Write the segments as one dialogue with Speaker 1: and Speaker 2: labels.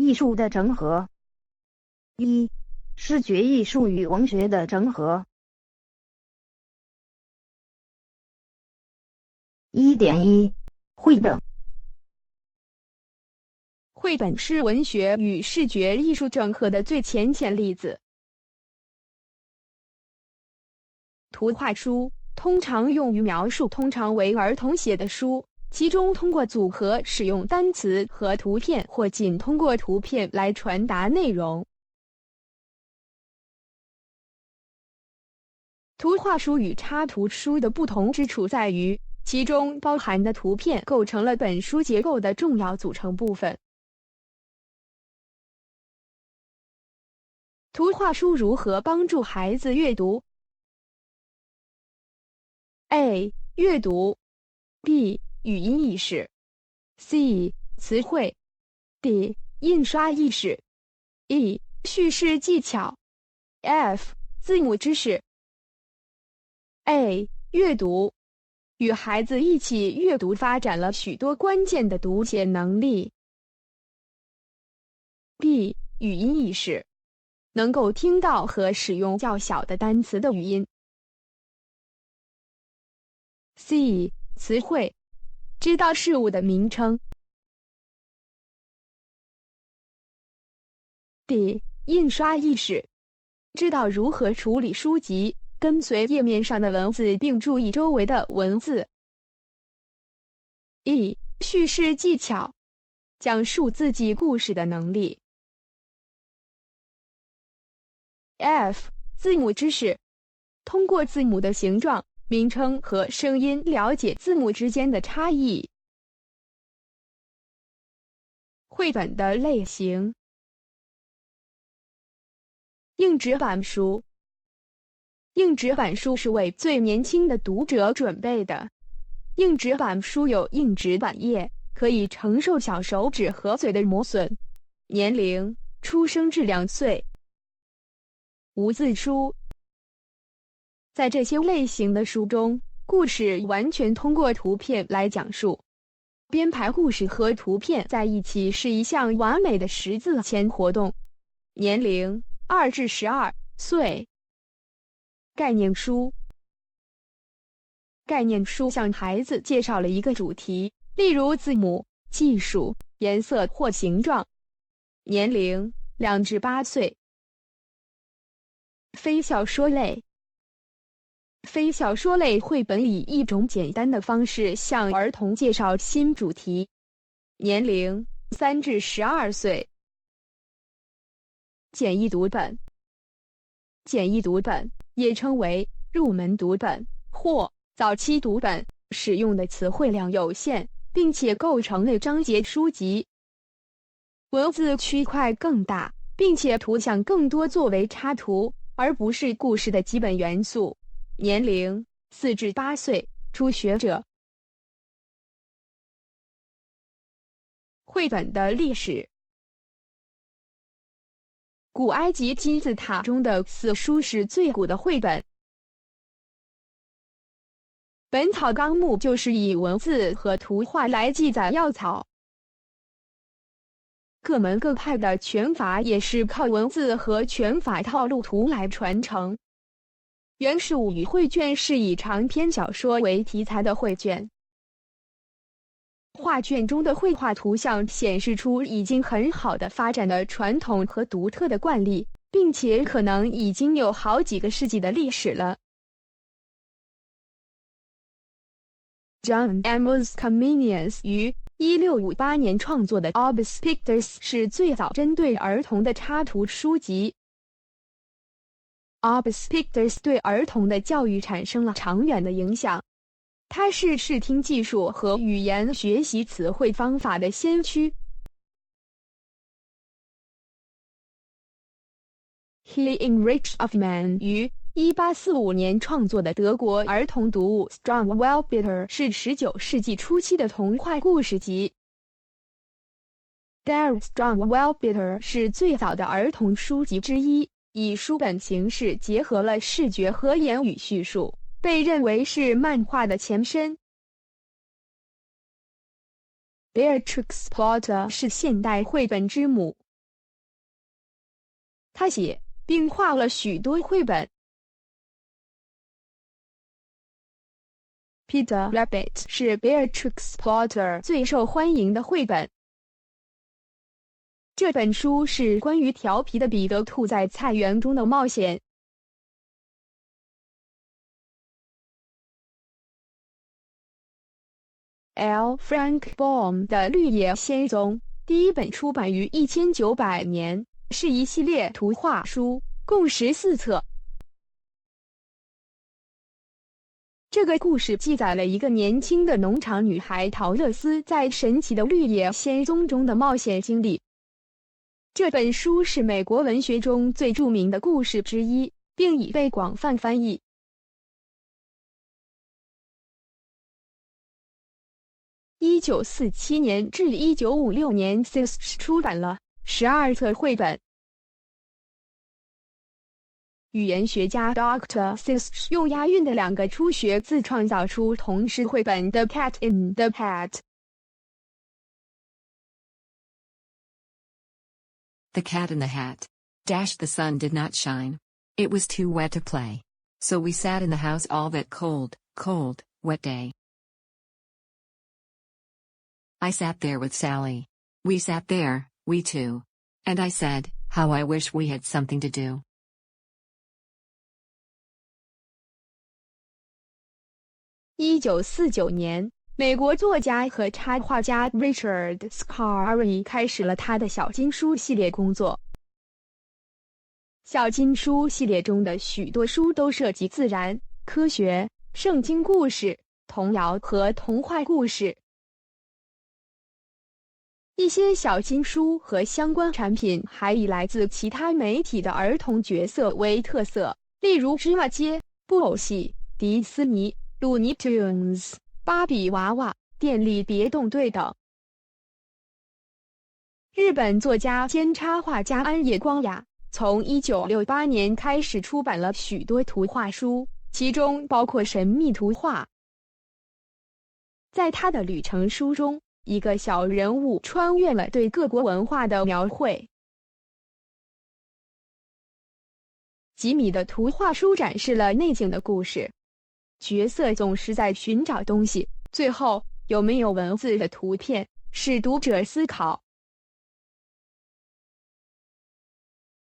Speaker 1: 艺术的整合。一、视觉艺术与文学的整合。1.1 绘本。
Speaker 2: 绘本是文学与视觉艺术整合的最浅显例子。图画书通常用于描述通常为儿童写的书，其中通过组合使用单词和图片，或仅通过图片来传达内容。图画书与插图书的不同之处在于，其中包含的图片构成了本书结构的重要组成部分。图画书如何帮助孩子阅读 ？A. 阅读 B. 语音意识 C. 词汇 D. 印刷意识 E. 叙事技巧 F. 字母知识。 A. 阅读与孩子一起阅读发展了许多关键的读写能力。B. 语音意识能够听到和使用较小的单词的语音。C. 词汇知道事物的名称。D. 印刷意识知道如何处理书籍，跟随页面上的文字并注意周围的文字。E. 叙事技巧讲述自己故事的能力。F. 字母知识通过字母的形状、名称和声音了解字母之间的差异。绘本的类型。硬纸板书。硬纸板书是为最年轻的读者准备的。硬纸板书有硬纸板页，可以承受小手指和嘴的磨损。年龄：出生至2岁。无字书。在这些类型的书中，故事完全通过图片来讲述。编排故事和图片在一起是一项完美的十字签活动。年龄：2至12岁。概念书。概念书向孩子介绍了一个主题，例如字母、技术、颜色或形状。年龄：2至8岁。非小说类。非小说类绘本以一种简单的方式向儿童介绍新主题。年龄3至12岁。简易读本。简易读本也称为入门读本或早期读本，使用的词汇量有限，并且构成类章节书籍。文字区块更大，并且图像更多，作为插图，而不是故事的基本元素。年龄4至8岁，初学者。绘本的历史。古埃及金字塔中的死书是最古的绘本。本草纲目就是以文字和图画来记载药草。各门各派的拳法也是靠文字和拳法套路图来传承。原始物语绘卷是以长篇小说为题材的绘卷。画卷中的绘画图像显示出已经很好的发展的传统和独特的惯例，并且可能已经有好几个世纪的历史了。John Amos Comenius 于1658年创作的 Orbis Pictus 是最早针对儿童的插图书籍。Orbis Pictus 对儿童的教育产生了长远的影响。它是视听技术和语言学习词汇方法的先驱。He Enriched of Man 于1845年创作的德国儿童读物 Strong Wellbitter 是19世纪初期的童话故事集。Der Strong Wellbitter 是最早的儿童书籍之一，以书本形式结合了视觉和言语叙述，被认为是漫画的前身。Beatrix Potter 是现代绘本之母，他写并画了许多绘本。Peter Rabbit 是 Beatrix Potter 最受欢迎的绘本。这本书是关于调皮的彼得兔在菜园中的冒险。L. Frank Baum 的《绿野仙踪》第一本出版于1900年，是一系列图画书，共14册。这个故事记载了一个年轻的农场女孩陶乐斯在神奇的绿野仙踪中的冒险经历。这本书是美国文学中最著名的故事之一，并已被广泛翻译。1947年至1956年 ，Sisk 出版了12册绘本。语言学家 Dr. Sisk 用押韵的2个初学字创造出童诗绘本《The Cat in the Hat》。The
Speaker 3: cat in the hat. The sun did not shine. It was too wet to play. So we sat in the house all that cold, wet day. I sat there with Sally. We sat there, we two. And I said, how I wish we had something to do.
Speaker 2: 1949年，美国作家和插画家 Richard Scarry 开始了他的小金书系列工作。小金书系列中的许多书都涉及自然、科学、圣经故事、童谣和童话故事。一些小金书和相关产品还以来自其他媒体的儿童角色为特色，例如芝麻街、布偶戏、迪斯尼、Looney Tunes、芭比娃娃、电力别动队等。日本作家兼插画家安野光雅从1968年开始出版了许多图画书，其中包括神秘图画。在他的旅程书中，一个小人物穿越了对各国文化的描绘。吉米的图画书展示了内景的故事，角色总是在寻找东西，最后有没有文字的图片使读者思考。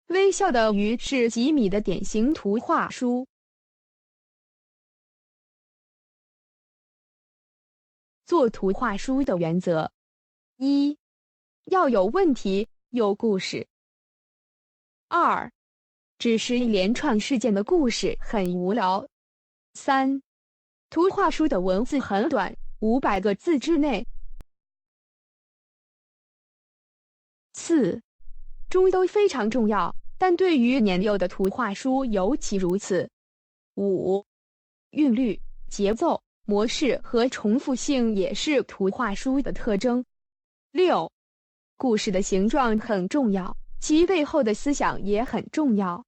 Speaker 2: 微笑的鱼是吉米的典型图画书。做图画书的原则： 1. 要有问题，有故事。2. 只是一连串事件的故事很无聊。3. 图画书的文字很短，500个字之内。4. 中都非常重要，但对于年幼的图画书尤其如此。5. 韵律、节奏、模式和重复性也是图画书的特征。6. 故事的形状很重要，其背后的思想也很重要。